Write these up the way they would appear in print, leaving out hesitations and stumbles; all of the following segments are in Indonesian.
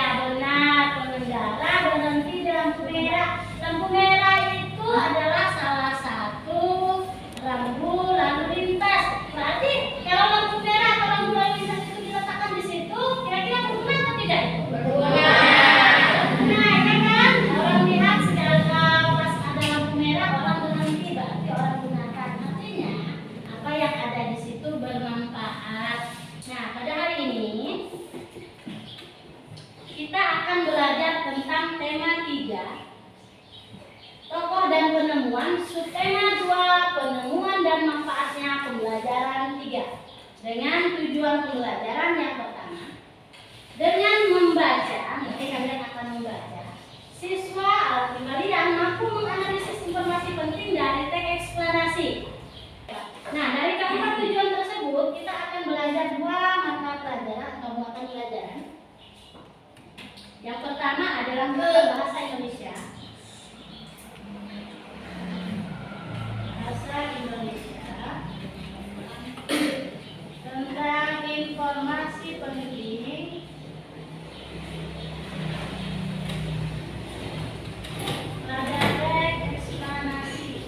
Ya benar, pengendara berhenti di lampu merah. Lampu merah itu adalah salah satu rambu lalu lintas. Berarti kalau lampu merah atau rambu lalu lintas itu diletakkan di situ, kira-kira berguna atau tidak itu? Berguna. Nah, ya kan? Orang lihat sekarang pas ada lampu merah, orang berhenti, berarti orang gunakan. Artinya apa yang ada di situ bermanfaat. Nah, pada hari ini kita akan belajar tentang tema 3, tokoh dan penemuan, subtema 2, penemuan dan manfaatnya pembelajaran 3. Dengan tujuan pembelajaran yang pertama, dengan membaca, nanti kalian akan membaca, siswa atau kalian mampu menganalisis informasi penting dari teks eksplanasi. Nah, dari keempat tujuan tersebut, kita akan belajar 2 mata pelajaran atau muatan pelajaran. Yang pertama adalah bahasa Indonesia. Bahasa Indonesia tentang informasi penting pada teks eksplanasi.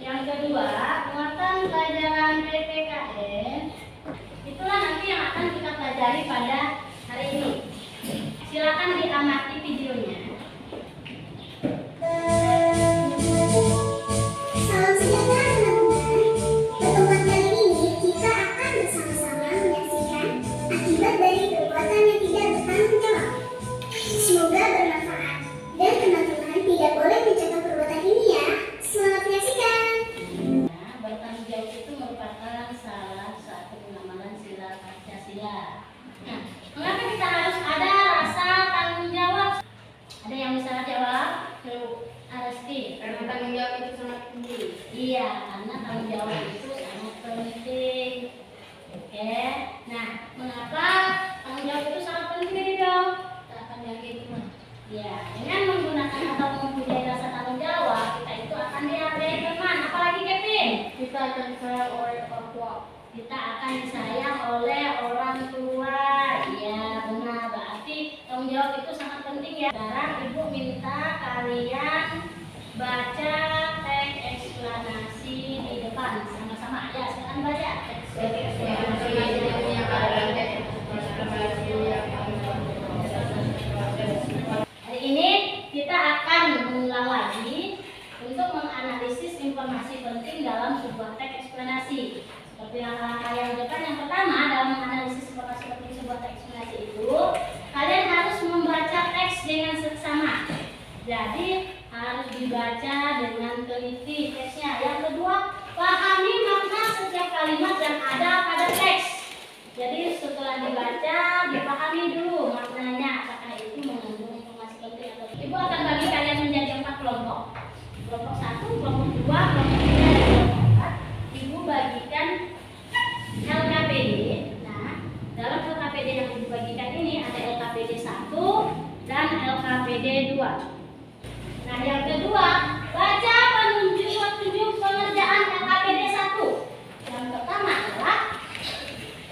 Yang kedua, muatan pelajaran PPKN. Itulah nanti yang akan kita pelajari pada hari ini. Silakan diamati videonya. Salam sejahtera teman-teman. Pertemuan kali ini kita akan bersama-sama menyaksikan akibat dari perbuatan yang tidak bertanggung jawab. Semoga bermanfaat dan teman-teman tidak boleh mencontoh perbuatan ini ya. Selamat menyaksikan. Nah, bertanggung jawab itu merupakan salah satu penamalan sila Pancasila. Nah, mengapa kita harus ada rasa tanggung jawab? Ada yang bisa jawab? Aresti. Karena tanggung jawab itu sangat penting. Iya, karena tanggung jawab itu sangat penting. Oke. Nah, mengapa tanggung jawab itu sangat penting dong? Kita akan lihat itu. Ya, dengan menggunakan atau mempunyai rasa tanggung jawab, kita itu akan dihargai teman. Apalagi Kevin? Kita akan disayang oleh orang tua. Kita akan disayang oleh orang tua. Ya, benar. Berarti tanggung jawab itu sangat penting ya. Sekarang Ibu minta kalian baca teks eksplanasi di depan sama-sama. Ya, sekarang baca teks eksplanasi. Hari ini kita akan mengulang lagi untuk menganalisis informasi penting dalam sebuah teks eksplanasi. Seperti langkah-langkah yang di depan, yang pertama dalam menganalisis informasi penting sebuah teks eksplanasi itu, kalian harus membaca teks dengan seksama. Jadi harus dibaca dengan teliti teksnya. Yang kedua, pahami makna setiap kalimat yang ada pada teks. Jadi setelah dibaca, dipahami dulu maknanya, apakah itu mengandung informasi penting atau tidak. Ibu akan bagi kalian menjadi 4 kelompok. Kelompok 1, kelompok 2, kelompok 3, dan kelompok 4. Ibu bagikan LKPD. Nah, dalam LKPD yang ibu bagikan ini ada LKPD 1 dan LKPD 2. Nah, yang kedua, baca petunjuk pengerjaan LKPD 1. Yang pertama adalah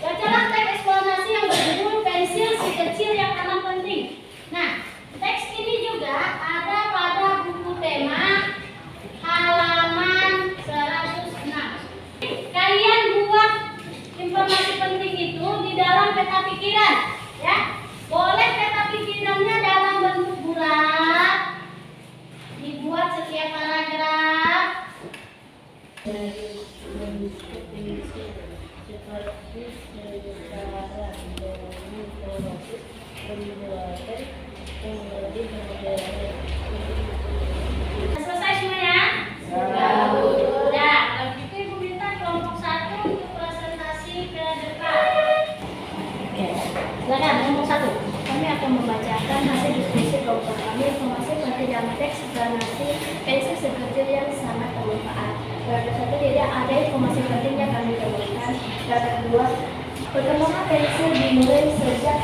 bacalah teks eksplanasi yang berjudul pensil si kecil yang amat penting. Nah, teks ini juga ada pada buku tema halaman 106. Kalian buat informasi penting itu di dalam peta pikiran, ya. Boleh peta pikirannya dalam bentuk bulat, dibuat setiap paragraf. Selesai semuanya? Ya, kalau gitu ibu minta kelompok 1 untuk presentasi ke depan. Oke, silakan kelompok 1. Kami akan membacakan hasil diskusi kelompok kami informasi penting dalam teks eksplanasi pensil sekecil yang sangat bermanfaat. Paragraf 1, tidak ada informasi penting yang kami temukan. Paragraf 2, perkembangan pensil dimulai sejak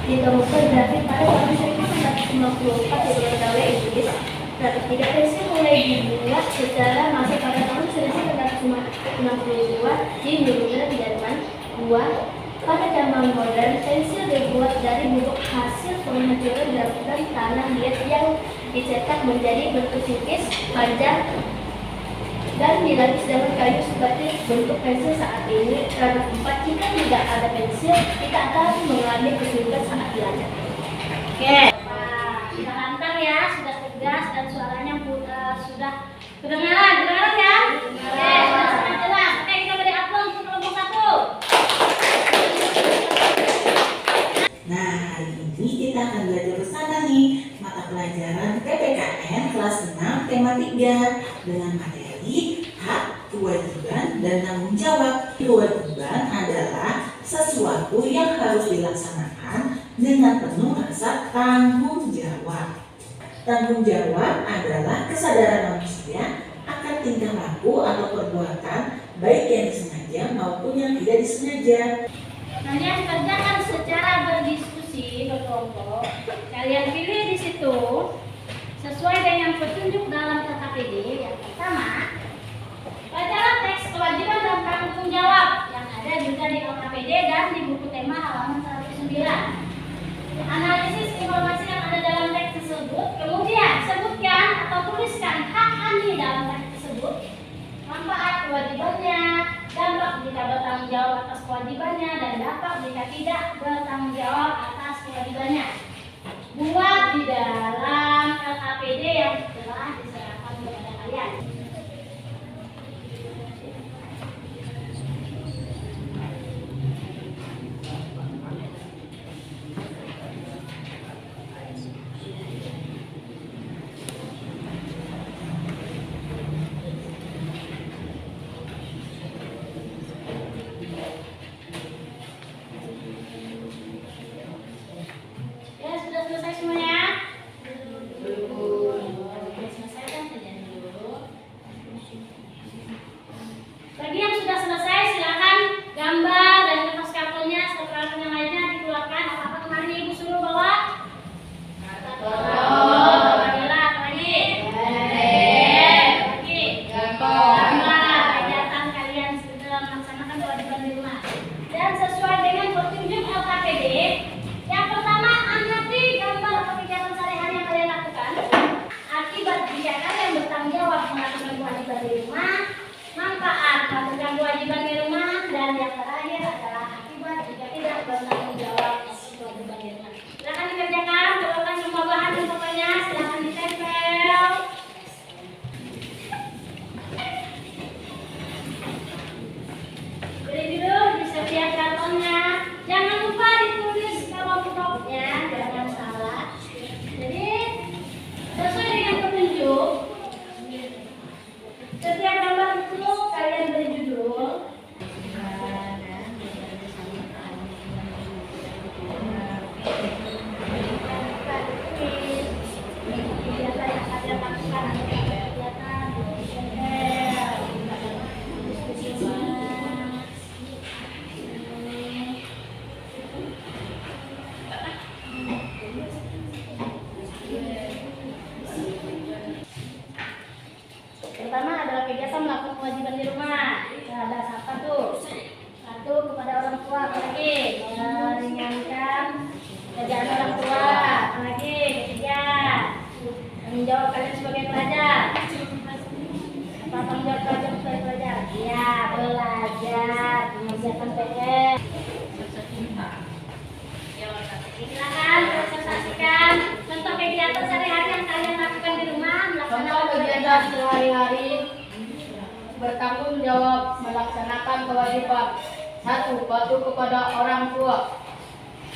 ditemukan grafik pada tahun 1994 di pegawai Inggris. Paragraf 3, pensil mulai dibuat secara masif pada tahun 1900 1962 di Nurul Jerman. 2. Pada zaman modern, pensil dibuat dari bubuk hasil penghancuran dan tanah liat yang dicetak menjadi bentuk tipis, panjang, dan dilapis dengan kayu seperti bentuk pensil saat ini. Karena 4, jika tidak ada pensil, kita akan mengalami kesulitan saat belajar. Oke, sudah lantang ya, sudah tegas dan suaranya sudah kedengaran ya? Oke, sudah sangat jelas. Oke, kita beri aplaus untuk kelompok 1. Nah, hari ini kita akan belajar bersama nih mata pelajaran PPKN kelas 6 tema 3 dengan materi hak, kewajiban, dan tanggung jawab. Kewajiban adalah sesuatu yang harus dilaksanakan dengan penuh rasa tanggung jawab. Tanggung jawab adalah kesadaran manusia akan tingkah laku atau perbuatan baik yang disengaja maupun yang tidak disengaja. Kalian kerjakan secara berdiskusi berkelompok. Kalian pilih di situ sesuai dengan petunjuk dalam KKPD. Yang pertama, bacalah teks kewajiban dan tanggung jawab yang ada juga di KKPD dan di buku tema halaman 109. Analisis informasi yang ada dalam teks tersebut, kemudian sebutkan atau tuliskan hak Anda dalam teks tersebut, manfaat kewajibannya, dampak jika bertanggung jawab atas kewajibannya, dan dampak jika tidak bertanggung jawab atas kewajibannya. Buat di dalam LKPD yang telah diserahkan kepada kalian. Bagi yang sudah selesai, silakan gambar dan kertas kartonnya serta yang lainnya dikeluarkan. Apakah kemarin ibu suruh bawa? Gambar kegiatan kalian dalam melaksanakan kewajiban di rumah. Dan sesuai dengan petunjuk LKPD, yang pertama amati gambar atau kegiatan sehari-hari yang kalian lakukan. Akibat jika kalian bertanggung jawab melakukan kewajiban di rumah, manfaat melakukan kewajiban di rumah, dan yang terakhir adalah akibat jika tidak bertanggung jawab atas kewajiban di rumah. Silakan dikerjakan, bawakan semua bahan dan fotonya, silakan ditempel. Beri dulu di setiap kartonnya. Jangan lupa ditulis kelompoknya, jangan salah. Jadi sesuai dengan petunjuk. Setiap gambar itu kalian beri judul. Kegiatan yang kalian lakukan, kegiatan diskusi. Pertama adalah kegiatan melakukan kewajiban di rumah. Ada apa tuh? 1, kepada orang tua. Apalagi meringankan kerjaan orang tua. Apalagi ketiga, tanggung jawab kalian sebagai pelajar. Apa tanggung jawab kalian sebagai pelajar? Ya, belajar, mengerjakan PR. Silakan presentasikan contoh kegiatan sehari-hari yang kalian lakukan di rumah. Contoh kegiatan sehari-hari bertanggung jawab melaksanakan kewajiban. 1. Patuh kepada orang tua.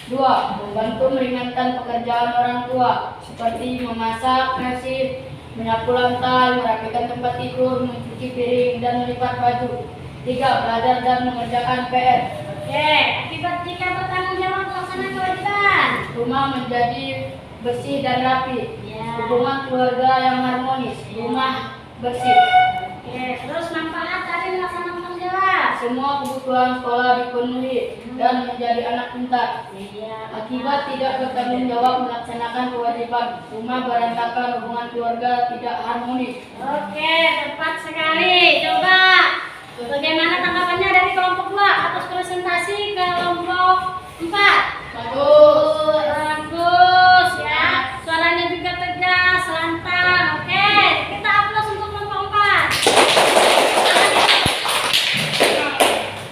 2. Membantu meringankan pekerjaan orang tua seperti memasak nasi, menyapu lantai, merapikan tempat tidur, mencuci piring, dan melipat baju. 3. Belajar dan mengerjakan PR. Oke, akibat jika bertanggung jawab melaksanakan kewajiban. Rumah menjadi bersih dan rapi. Ya. Hubungan keluarga yang harmonis. Rumah bersih. Oke, terus manfaat dari melaksanakan tanggung jawab. Semua kebutuhan sekolah dipenuhi dan menjadi anak pintar. Iya. Akibat tidak bertanggung jawab melaksanakan kewajiban, rumah berantakan, hubungan keluarga tidak harmonis. Oke, tepat sekali. Coba Bagaimana tanggapannya dari kelompok 2 atas presentasi kelompok 4? Bagus ya. Suaranya juga tegas, lantang. Oke, kita aplaus untuk kelompok 4.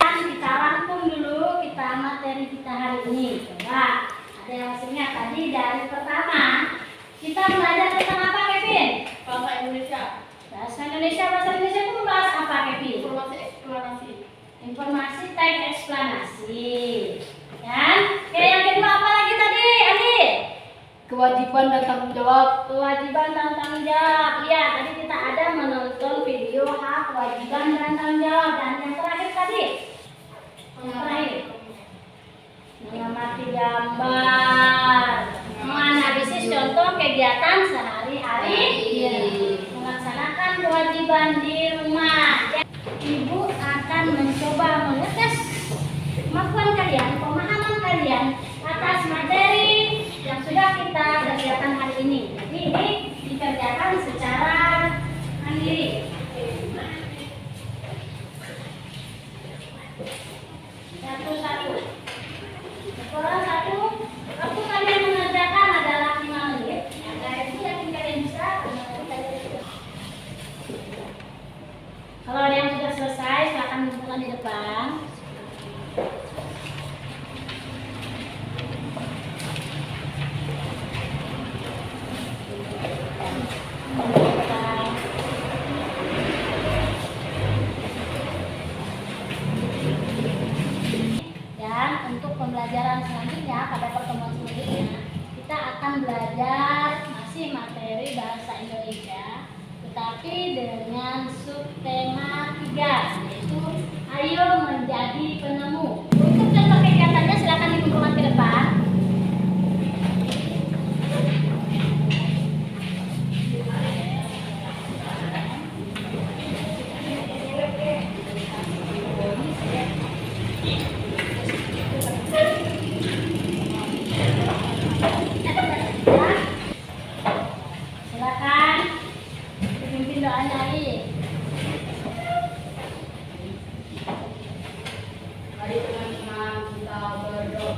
Kita rangkum dulu materi kita hari ini. Coba ada yang masih ingat tadi dari pertama kita belajar tentang apa, Kevin? Bahasa Indonesia. Bahasa Indonesia itu membahas apa, Kevin? Informasi teks eksplanasi. Dan yang kedua apa lagi tadi, Andi? Kewajiban dan tanggung jawab. Kewajiban dan tanggung jawab. Iya, tadi kita ada menonton video hak, kewajiban dan tanggung jawab. Dan yang terakhir tadi, yang terakhir, mengamati gambar, menganalisis contoh kegiatan sehari-hari, melaksanakan kewajiban di rumah. Ibu akan mencoba mengetes kemampuan kalian, pemahaman kalian atas materi yang sudah kita kerjakan hari ini. Jadi ini dikerjakan secara mandiri. Satu-satu. Sekolah satu. Waktu kalian mengerjakan adalah 5 menit. Dari itu yakin kalian bisa. Kalau ada yang sudah selesai, silakan menunjukkan di depan. Dan untuk pembelajaran selanjutnya pada pertemuan selanjutnya kita akan belajar masih materi bahasa Indonesia, tetapi dengan subtema 3, yaitu ayo menjadi penemu. Untuk contoh kegiatannya silakan dikumpulkan ke depan. Silakan dipimpin doanya Ali. Mari teman-teman kita berdoa.